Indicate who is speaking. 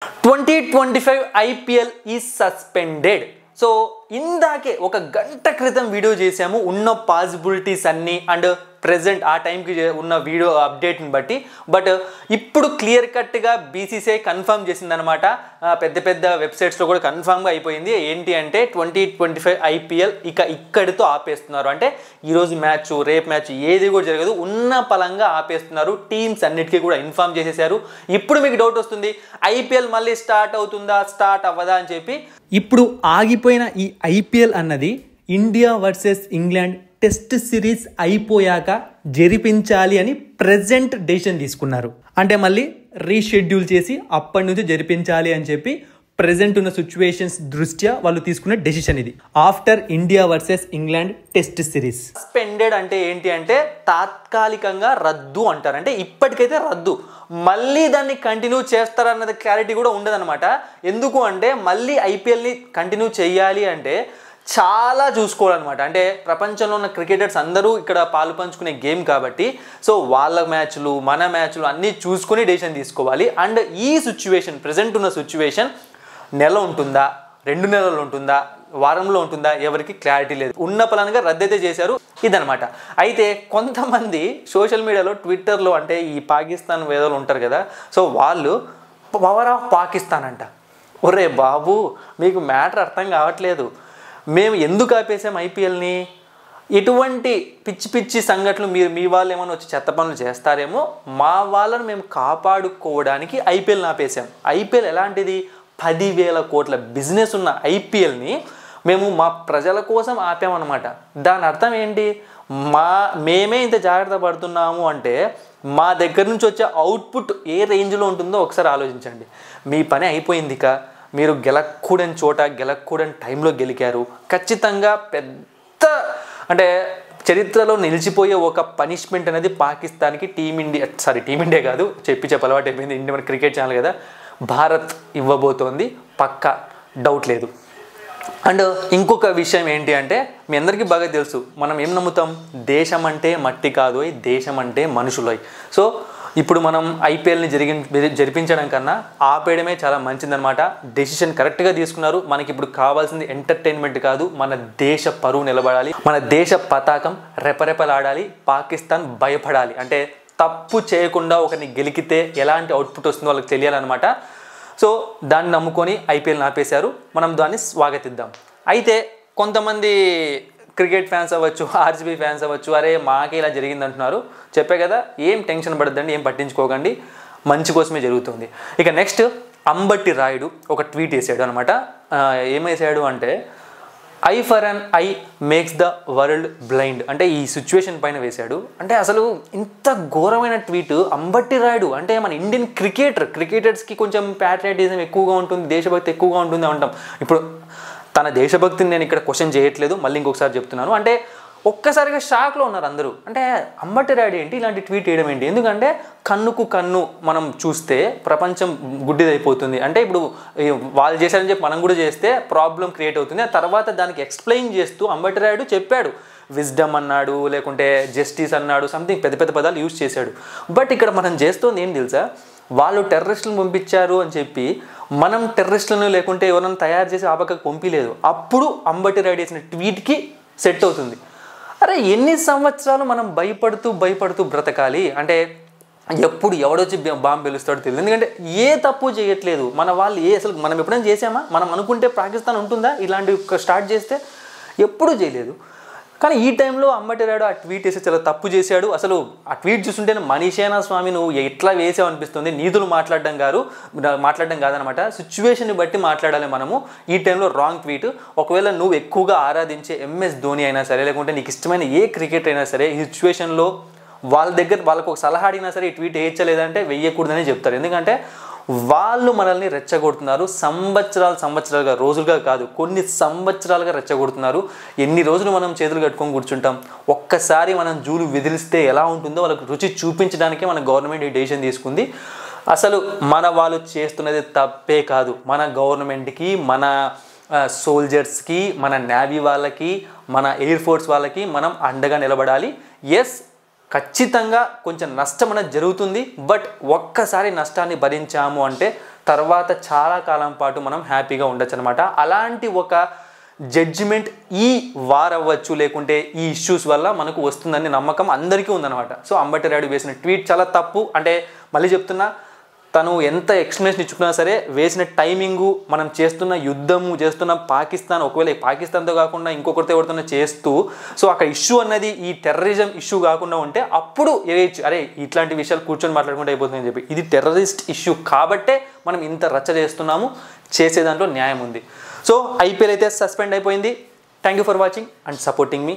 Speaker 1: 2025 IPL is suspended. So ఇందాకే ఒక గంట క్రితం వీడియో చేసాము ఉన్న పాసిబిలిటీస్ అన్నీ అండ్ ప్రెజెంట్ ఆ టైంకి ఉన్న వీడియో అప్డేట్ని బట్టి. బట్ ఇప్పుడు క్లియర్ కట్గా బీసీసీఐ కన్ఫర్మ్ చేసిందనమాట. పెద్ద పెద్ద వెబ్సైట్స్లో కూడా కన్ఫర్మ్గా అయిపోయింది. ఏంటి అంటే 2025 IPL ఇక్కడితో ఆపేస్తున్నారు. అంటే ఈరోజు మ్యాచ్ రేపు మ్యాచ్ ఏది కూడా జరగదు, ఉన్న పలంగా ఆపేస్తున్నారు. టీమ్స్ అన్నిటికీ కూడా ఇన్ఫార్మ్ చేసేసారు. ఇప్పుడు మీకు డౌట్ వస్తుంది, ఐపీఎల్ మళ్ళీ స్టార్ట్ అవుతుందా స్టార్ట్ అవ్వదా అని చెప్పి. ఇప్పుడు ఆగిపోయిన ఈ ఐపీఎల్ అన్నది India versus England test series అయిపోయాక జరిపించాలి అని ప్రెజెంట్ డెసిషన్ తీసుకున్నారు. అంటే మళ్ళీ రీషెడ్యూల్ చేసి అప్పటి నుంచి జరిపించాలి అని చెప్పి ప్రెజెంట్ ఉన్న సిచ్యువేషన్స్ దృష్ట్యా వాళ్ళు తీసుకున్న డెసిషన్ ఇది. After India versus England test series suspended అంటే ఏంటి అంటే తాత్కాలికంగా రద్దు అంటారు. అంటే ఇప్పటికైతే రద్దు, మళ్ళీ దాన్ని కంటిన్యూ చేస్తారన్నది క్లారిటీ కూడా ఉండదన్నమాట. ఎందుకు అంటే మళ్ళీ ఐపీఎల్ని కంటిన్యూ చేయాలి అంటే చాలా చూసుకోవాలన్నమాట. అంటే ప్రపంచంలో ఉన్న క్రికెటర్స్ అందరూ ఇక్కడ పాలు పంచుకునే గేమ్ కాబట్టి సో వాళ్ళ మ్యాచ్లు మన మ్యాచ్లు అన్నీ చూసుకుని డెసిషన్ తీసుకోవాలి. అండ్ ఈ సిచ్యువేషన్ ప్రెజెంట్ ఉన్న సిచ్యువేషన్ నెల ఉంటుందా, 2 నెలలు ఉంటుందా, వారంలో ఉంటుందా, ఎవరికి క్లారిటీ లేదు. ఉన్న పలానగా రద్దయితే చేశారు ఇదనమాట. అయితే కొంతమంది సోషల్ మీడియాలో ట్విట్టర్లో అంటే ఈ పాకిస్తాన్ వేదలు ఉంటారు కదా, సో వాళ్ళు పవర్ ఆఫ్ పాకిస్తాన్ అంట. ఒరే బాబు, మీకు మ్యాటర్ అర్థం కావట్లేదు. మేము ఎందుకు ఆపేసాం ఐపీఎల్ని? ఇటువంటి పిచ్చి పిచ్చి సంఘటనలు మీ వాళ్ళు ఏమైనా వచ్చి చెత్త పనులు చేస్తారేమో, మా వాళ్ళను మేము కాపాడుకోవడానికి ఐపీఎల్ని ఆపేసాం. ఐపీఎల్ ఎలాంటిది? 10,000 కోట్ల బిజినెస్ ఉన్న ఐపీఎల్ని మేము మా ప్రజల కోసం ఆపామన్నమాట. దాని అర్థం ఏంటి? మేమే ఇంత జాగ్రత్త పడుతున్నాము అంటే మా దగ్గర నుంచి వచ్చే అవుట్పుట్ ఏ రేంజ్లో ఉంటుందో ఒకసారి ఆలోచించండి. మీ పని అయిపోయింది. మీరు గెలక్కూడని చోట గెలక్కూడని టైంలో గెలికారు. ఖచ్చితంగా పెద్ద అంటే చరిత్రలో నిలిచిపోయే ఒక పనిష్మెంట్ అనేది పాకిస్తాన్కి టీమిండియా కాదు, చెప్పి అలవాటు అయిపోయింది, ఇండియా మన క్రికెట్ ఛానల్ కదా, భారత్ ఇవ్వబోతోంది, పక్కా డౌట్ లేదు. అండ్ ఇంకొక విషయం ఏంటి అంటే మీ అందరికీ బాగా తెలుసు, మనం ఏం నమ్ముతాం? దేశం అంటే మట్టి కాదు, దేశం అంటే మనుషులు. సో ఇప్పుడు మనం ఐపీఎల్ని జరిపించడం కన్నా ఆపేయడమే చాలా మంచిదన్నమాట. డెసిషన్ కరెక్ట్గా తీసుకున్నారు. మనకి ఇప్పుడు కావాల్సింది ఎంటర్టైన్మెంట్ కాదు, మన దేశ పరువు నిలబడాలి, మన దేశ పతాకం రెపరెపలాడాలి, పాకిస్తాన్ భయపడాలి. అంటే తప్పు చేయకుండా ఒకరిని గెలికితే ఎలాంటి అవుట్పుట్ వస్తుందో వాళ్ళకి తెలియాలన్నమాట. సో దాన్ని నమ్ముకొని ఐపీఎల్ని ఆపేశారు. మనం దాన్ని స్వాగతిద్దాం. అయితే కొంతమంది క్రికెట్ ఫ్యాన్స్ అవ్వచ్చు, ఆర్సీబీ ఫ్యాన్స్ అవ్వచ్చు, అరే మాకే ఇలా జరిగింది అంటున్నారు. చెప్పే కదా, ఏం టెన్షన్ పడద్దండి, ఏం పట్టించుకోకండి, మంచి కోసమే జరుగుతుంది. ఇక నెక్స్ట్ అంబట్టి రాయుడు ఒక ట్వీట్ వేసాడు అనమాట. ఏమేసాడు అంటే I for an I makes the world blind అంటే ఈ సిచ్యువేషన్ పైన వేశాడు. అంటే అసలు ఇంత ఘోరమైన ట్వీట్ అంబట్టి రాయుడు అంటే మన ఇండియన్ క్రికెటర్స్కి కొంచెం ప్యాట్రియాటిజం ఎక్కువగా ఉంటుంది, దేశభక్తి ఎక్కువగా ఉంటుంది అంటాం. ఇప్పుడు తన దేశభక్తిని నేను ఇక్కడ క్వశ్చన్ చేయట్లేదు, మళ్ళీ ఇంకొకసారి చెప్తున్నాను. అంటే ఒక్కసారిగా షాక్లో ఉన్నారు అందరూ. అంటే అంబట్టి రాయుడు ఏంటి ఇలాంటి ట్వీట్ చేయడం ఏంటి? ఎందుకంటే కన్నుకు కన్ను మనం చూస్తే ప్రపంచం గుడ్డిదైపోతుంది. అంటే ఇప్పుడు వాళ్ళు చేశారని చెప్పి మనం కూడా చేస్తే ప్రాబ్లం క్రియేట్ అవుతుంది. ఆ తర్వాత దానికి ఎక్స్ప్లెయిన్ చేస్తూ అంబట్టి రాయుడు చెప్పాడు, విజ్డమ్ అన్నాడు, లేకుంటే జస్టిస్ అన్నాడు, సంథింగ్ పెద్ద పెద్ద పదాలు యూజ్ చేశాడు. బట్ ఇక్కడ మనం చేస్తుంది ఏం తెలుసా? వాళ్ళు టెర్రరిస్టులను పంపించారు అని చెప్పి మనం టెర్రరిస్టులను లేకుంటే ఎవరైనా తయారు చేసి ఆ పక్కకు పంపించలేదు. అప్పుడు అంబట్టి రాయుడు చేసిన ట్వీట్కి సెట్ అవుతుంది. అరే ఎన్ని సంవత్సరాలు మనం భయపడుతూ బ్రతకాలి? అంటే ఎప్పుడు ఎవడొచ్చి బాంబు పెలుస్తాడో తెలియదు. ఎందుకంటే ఏ తప్పు చేయట్లేదు మన వాళ్ళు. అసలు మనం ఎప్పుడైనా చేసామా? మనం అనుకుంటే పాకిస్తాన్ ఉంటుందా ఇలాంటి స్టార్ట్ చేస్తే? ఎప్పుడూ చేయలేదు. కానీ ఈ టైంలో అంబట్టి రాయుడు ఆ ట్వీట్ వేసి చాలా తప్పు చేశాడు. అసలు ఆ ట్వీట్ చూస్తుంటే మనీషేనా స్వామి నువ్వు ఎట్లా వేసావు అనిపిస్తుంది. నీతులు మాట్లాడడం కాదనమాట, సిచ్యువేషన్ని బట్టి మాట్లాడాలి మనము. ఈ టైంలో రాంగ్ ట్వీట్. ఒకవేళ నువ్వు ఎక్కువగా ఆరాధించే ఎంఎస్ ధోని అయినా సరే, లేకుంటే నీకు ఇష్టమైన ఏ క్రికెటర్ అయినా సరే, ఈ సిచ్యువేషన్లో వాళ్ళకు ఒక సలహా అడిగినా సరే ఈ ట్వీట్ వేయలేదంటే వెయ్యకూడదని చెప్తారు. ఎందుకంటే వాళ్ళు మనల్ని రెచ్చగొడుతున్నారు. సంవత్సరాలుగా, రోజులుగా కాదు, కొన్ని సంవత్సరాలుగా రెచ్చగొడుతున్నారు. ఎన్ని రోజులు మనం చేతులు కట్టుకొని కూర్చుంటాం? ఒక్కసారి మనం జూలు విదిలిస్తే ఎలా ఉంటుందో వాళ్ళకు రుచి చూపించడానికే మన గవర్నమెంట్ ఈ డెసిషన్ తీసుకుంది. అసలు మన వాళ్ళు చేస్తున్నది తప్పే కాదు. మన గవర్నమెంట్కి, మన సోల్జర్స్కి, మన నేవీ వాళ్ళకి, మన ఎయిర్ ఫోర్స్ వాళ్ళకి మనం అండగా నిలబడాలి. ఎస్, ఖచ్చితంగా కొంచెం నష్టం అనేది జరుగుతుంది. బట్ ఒక్కసారి నష్టాన్ని భరించాము అంటే తర్వాత చాలా కాలం పాటు మనం హ్యాపీగా ఉండొచ్చు అనమాట. అలాంటి ఒక జడ్జిమెంట్ ఈ వార్ అవ్వచ్చు, లేకుంటే ఈ ఇష్యూస్ వల్ల మనకు వస్తుందని నమ్మకం అందరికీ ఉందన్నమాట. సో అంబటి రాయుడు వేసిన ట్వీట్ చాలా తప్పు. అంటే మళ్ళీ చెప్తున్నా, తను ఎంత ఎక్స్ప్లెనేషన్ ఇచ్చుకున్నా సరే వేసిన టైమింగు, మనం చేస్తున్న యుద్ధము, చేస్తున్న పాకిస్తాన్, ఒకవేళ పాకిస్తాన్తో కాకుండా ఇంకొకరితో ఎవరితోనే చేస్తూ, సో అక్కడ ఇష్యూ అన్నది ఈ టెర్రరిజం ఇష్యూ కాకుండా ఉంటే అప్పుడు వేయచ్చు, అరే ఇట్లాంటి విషయాలు కూర్చొని మాట్లాడుకుంటే అయిపోతుందని చెప్పి. ఇది టెర్రరిస్ట్ ఇష్యూ కాబట్టే మనం ఇంత రచ్చ చేస్తున్నాము, చేసే దాంట్లో న్యాయం ఉంది. సో ఐపీఎల్ అయితే సస్పెండ్ అయిపోయింది. Thank you for watching and supporting me.